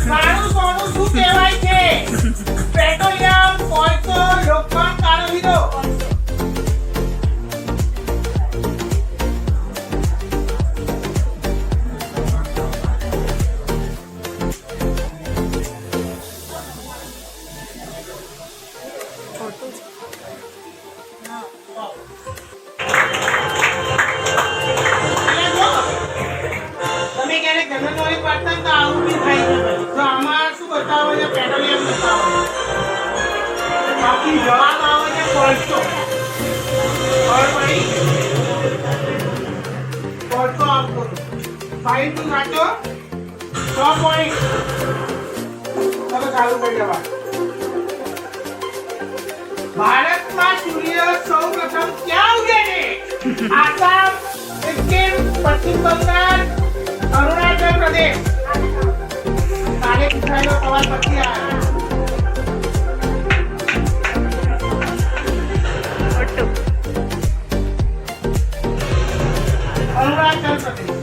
કાળું સોનું શું કહેવાય છે પેટ્રોલિયમ કોલસો લોખંડ કાળો હીરો તમે ક્યારેક જનરલ નોલેજ વાંચતા તો આવું બી થાય છે ભાઈ તો આમાં શું બતાવો છે પેટ્રોલિયમ બતાવો બાકી જવાબ આવે છે કોલસો और भाई कोलસો आपको 5 टू साचो 100 पॉइंट चलो चालू कर देवा भारतમાં સૂર્ય સૌપ્રથમ ક્યાં ઉગે છે આસામ સિક્કિમ પશ્ચિમ બંગાળ અરુણાચલ પ્રદેશ કાલે પૂછાયેલો સવાલ પછી આવ્યો અરુણાચલ પ્રદેશ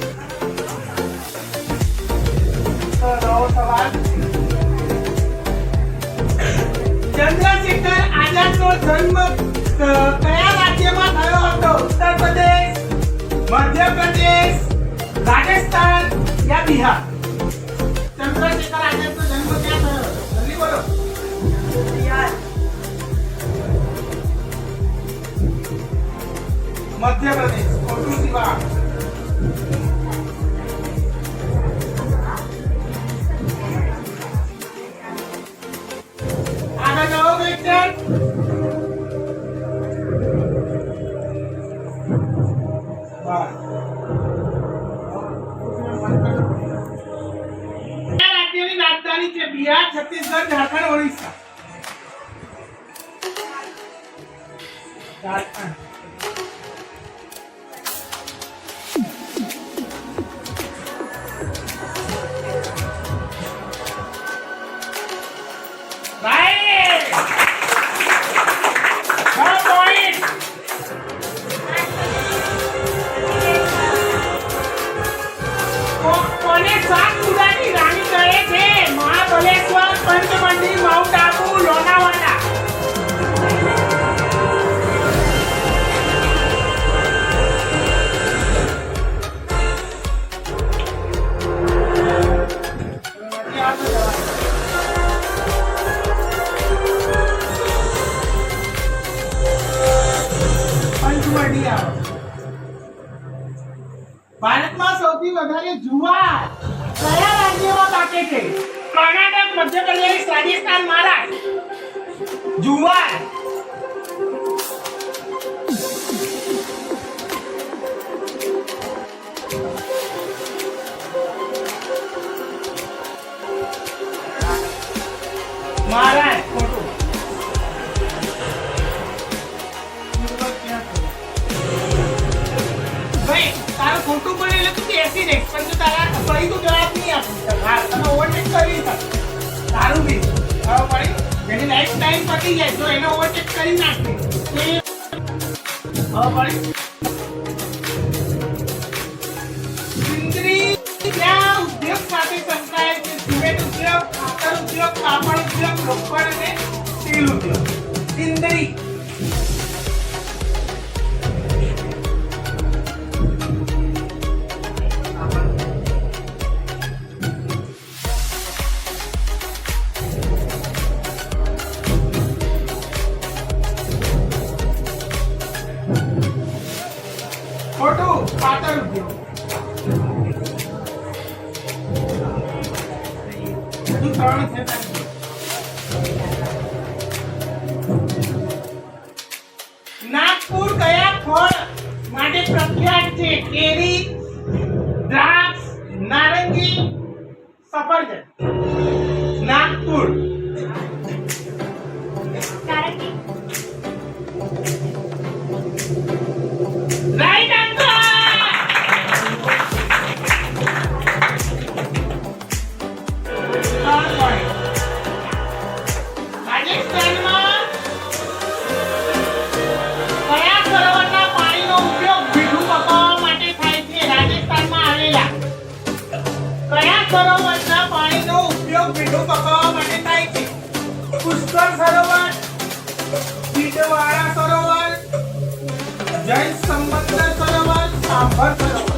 તો નવો સવાલ ચંદ્રશેખર આઝાદનો જન્મ કયા રાજ્યમાં થયો હતો ઉત્તર પ્રદેશ મધ્ય પ્રદેશ રાજસ્થાન યા બિહાર ચંદ્રશેખર આઝાદનો જન્મ ક્યાં થયો હતો જલ્દી બોલો બિહાર મધ્ય પ્રદેશ ખોટું સિવા આગળ જાઓ ક્વેશ્ચન રાજ્યની રાજધાની છે બિહાર છત્તીસગઢ ઝારખંડ ઓડિશા ઝારખંડ કોને સાત સુધાની રાણી કહે છે મહાબલેશ્વર પંચમઢી માઉન્ટ આબુ લોનાવાલા પંચમઢી આવો ભારતમાં સૌથી વધારે જુવાર કયા રાજ્યમાં પાકે છે કર્ણાટક મધ્યપ્રદેશ રાજસ્થાન મહારાષ્ટ્ર જુવાર મહારાષ્ટ્ર ખોટું ભાઈ તારું ખોટું પડે એટલે તું બેસી દે પણ તું તારા સહી તો જવાબ નહીં આપું હા તમે ઓવરટેક કરી તારું ડાયરેક્ટ ટાઈમ પતી જાય તો એને ઓવરટેક કરી નાખે સિંદરી ક્યાં ઉદ્યોગ સાથે સંકળાયેલ છે? સિમેન્ટ ઉદ્યોગ, ખાતર ઉદ્યોગ, કાપડ ઉદ્યોગ, લોખંડ અને સ્ટીલ ઉદ્યોગ. સિંદરી ખોટું. ખાતર ઉદ્યોગ. હજુ 3 છે. નાગપુર કયા ફળ માટે પ્રખ્યાત છે? કેરી, દ્રાક્ષ, નારંગી, સફરજન. નાગપુર. Right answer. રાજસ્થાનમાં કયા સરોવરના પાણીનો ઉપયોગ મીઠું પકાવવા માટે થાય છે? રાજસ્થાનમાં આવેલા કયા સરોવરના પાણીનો ઉપયોગ મીઠું પકાવવા માટે થાય છે? પુષ્કર સરોવર, ભીડવાડા સરોવર, જૈન સંબંધ સરોવર, સાંભર સરોવર.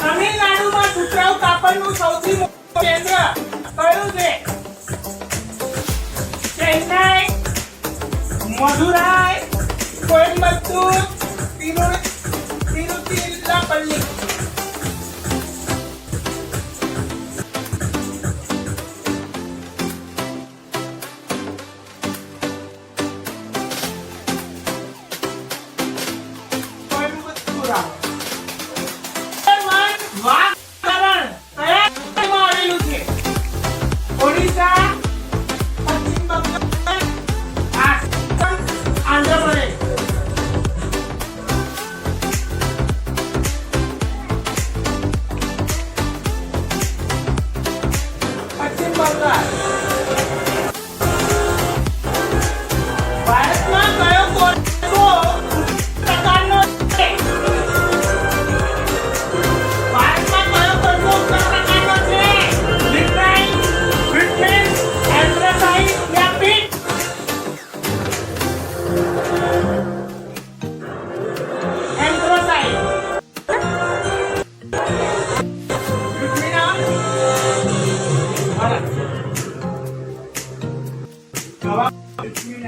તમિલનાડુમાં સુતરાઉ કાપડનું સૌથી મોટું કેન્દ્ર કયું છે? ચેન્નાઈ, મદુરાઈ, કોઇમ્બતુર, તિરુચિરાપલ્લી. કોઇમ્બતુર. વાઘરણ કયા રાજ્યમાં આવેલું છે? ઓડિશા, પશ્ચિમ બંગાળ, આસામ, આંધ્રપ્રદેશ. પશ્ચિમ બંગાળ. ભારતમાં કયો કોલસો પ્રકારનો છે? ભારતમાં કયો કોલસો પ્રકારનો છે? લિગ્નાઇટ, બિટમેન, એન્થ્રેસાઇટ યા પિટ? એન્થ્રેસાઇટ. બિટમેન જવાબ બિટમેન.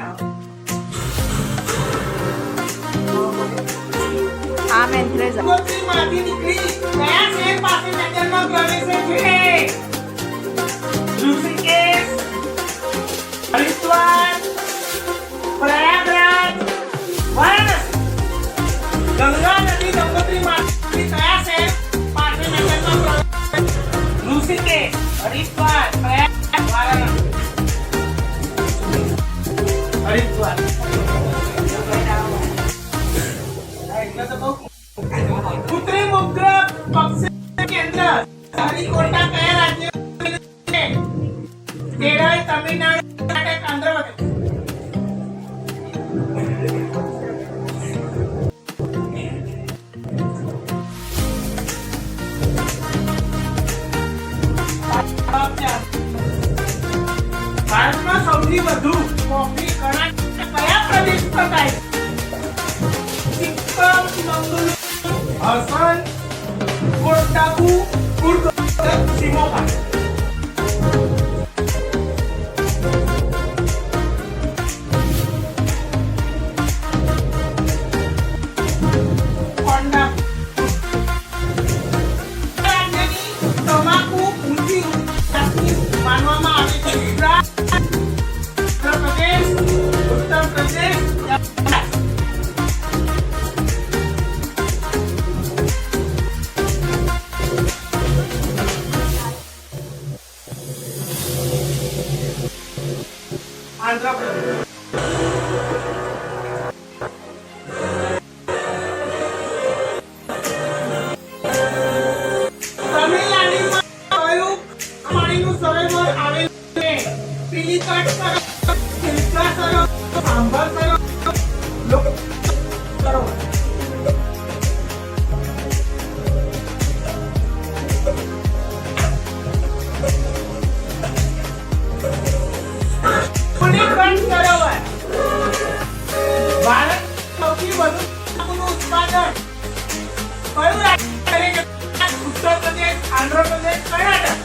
આમ એન્થ્રેઝ માંથી નીકળી કયા શહેર પાસે નગરમાં પ્રવેશે છે? ઋષિકેશ, હરિદ્વાર, પ્રયાગરાજ, વારાણસી. ગંગા નદી ગંગોત્રી માંથી કયા શહેર પાસે નગરમાં પ્રવેશે? ઋષિકેશ, હરિદ્વાર, પ્રયાગરાજ, વારાણસી. હરિદ્વાર. એટલે તો બહુ કૃત્રિમ ઉપગ્રહ પક્ષી કેન્દ્ર શ્રીકોટા કયા રાજ્યમાં છે? કેરળ, તમિલનાડુ, કર્ણાટક, આંધ્રપ્રદેશ. ભારતમાં સૌથી વધુ કોફી કર્ણાટક કયા પ્રદેશ પર થાય? સિક્કિમ, મંગોલિયા, અસમ, કોટાબુ, કુર્ગ, સિમોગા. આંધ્રપ્રદેશ કયા હતા?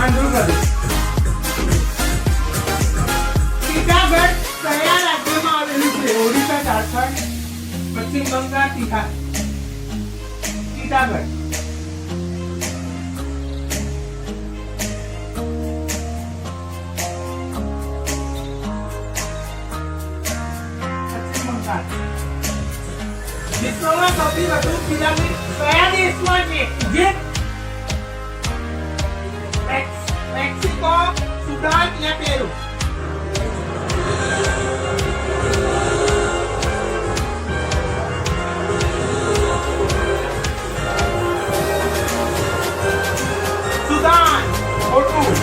આંધ્રપ્રદેશ. ટીકાગઢ કયા રાજ્યમાં આવેલું છે? ઓડિશા, ઝારખંડ, પશ્ચિમ બંગાળ, ટીકાગઢ. પશ્ચિમ બંગાળ. વિશ્વમાં સૌથી વધુ પિરામિડ કયા દેશમાં છે? ઇજિપ્ત, મેક્સિકો, સુદાન या पेरू? सुदान. खोटું.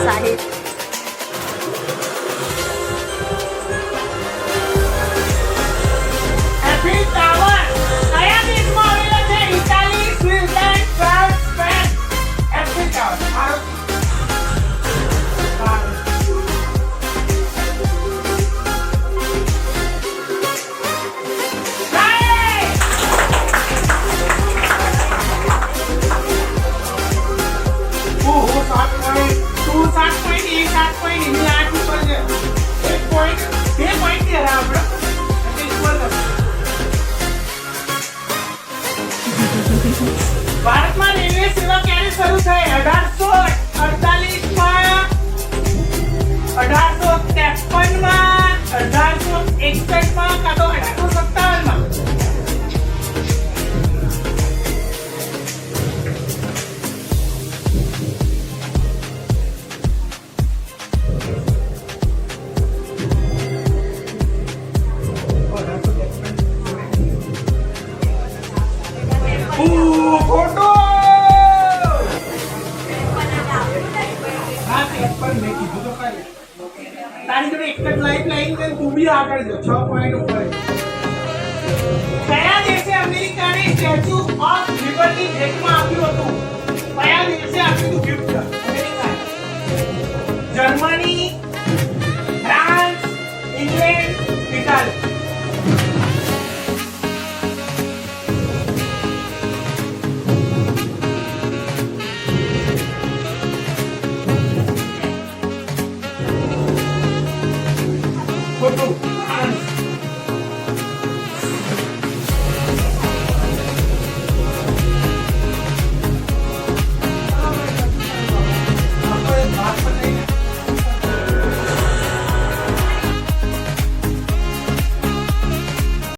સાહિબ એફિલ ટાવર કયા દેશમાં આવેલો છે? Italy, Switzerland, France, Spain. Eiffel Tower Bharat. ઓહો 7 પોઈન્ટ. તું 7 પોઈન્ટ, એ 7 પોઈન્ટ, એની 8 ઉપર છે. 1 પોઈન્ટ, 2 પોઈન્ટ છે આપણે. એટલે ઉપર છે. ભારતમાં રેલવે સેવા ક્યારે શરૂ થઈ? 1848 માં, 1853 માં, 1861 માં, કાં તો 1857 માં? ખોટો. હા, 53 મેં કીધું તો ખરી. તારી જોડે એક જ લાઈફ લાઈન છે, તું બી આગળ જો. 6 પોઈન્ટ ઉપર. કયા દેશે અમેરિકાને સ્ટેચ્યુ ઓફ લિબર્ટી ભેટમાં